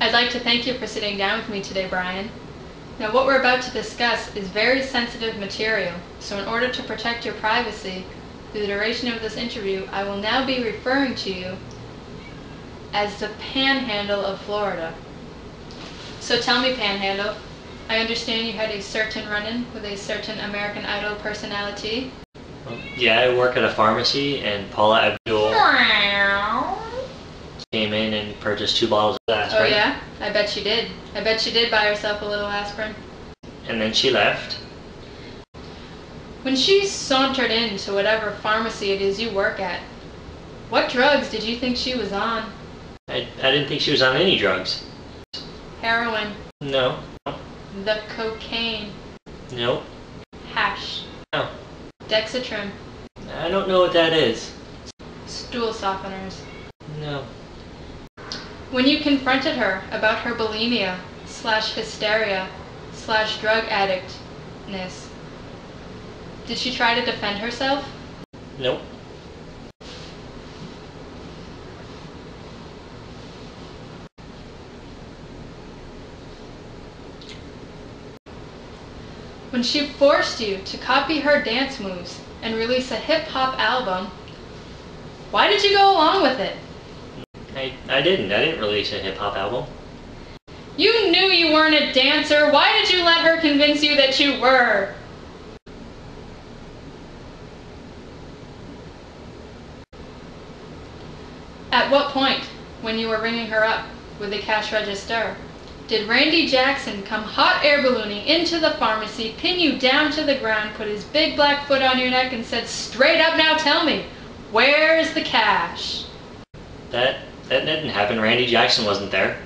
I'd like to thank you for sitting down with me today, Brian. Now, what we're about to discuss is very sensitive material, so in order to protect your privacy through the duration of this interview, I will now be referring to you as the Panhandle of Florida. So tell me, Panhandle, I understand you had a certain run-in with a certain American Idol personality. Yeah, I work at a pharmacy, and Paula Abdul came in and purchased 2 bottles of aspirin. Oh yeah? I bet she did. I bet she did buy herself a little aspirin. And then she left. When she sauntered into whatever pharmacy it is you work at, what drugs did you think she was on? I didn't think she was on any drugs. Heroin. No. The cocaine. Nope. Hash. No. Dexatrim. I don't know what that is. Stool softeners. No. When you confronted her about her bulimia / hysteria / drug addictness, did she try to defend herself? Nope. When she forced you to copy her dance moves and release a hip-hop album, why did you go along with it? I didn't release a hip-hop album. You knew you weren't a dancer. Why did you let her convince you that you were? At what point, when you were ringing her up with a cash register, did Randy Jackson come hot air ballooning into the pharmacy, pin you down to the ground, put his big black foot on your neck and said, "Straight up now tell me, where's the cash?" That didn't happen. Randy Jackson wasn't there.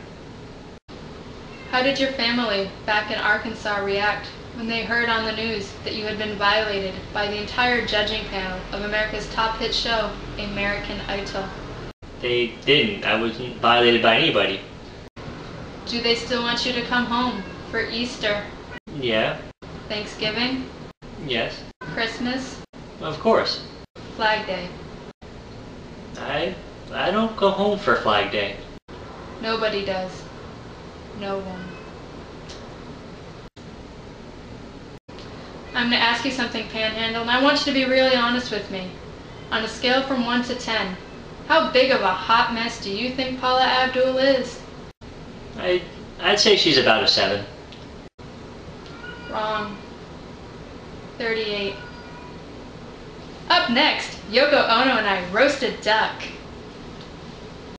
How did your family back in Arkansas react when they heard on the news that you had been violated by the entire judging panel of America's top hit show, American Idol? They didn't. I wasn't violated by anybody. Do they still want you to come home for Easter? Yeah. Thanksgiving? Yes. Christmas? Of course. Flag Day? I don't go home for Flag Day. Nobody does. No one. I'm going to ask you something, Panhandle, and I want you to be really honest with me. On a scale from 1 to 10, how big of a hot mess do you think Paula Abdul is? I'd say she's about a 7. Wrong. 38. Up next, Yoko Ono and I roast a duck.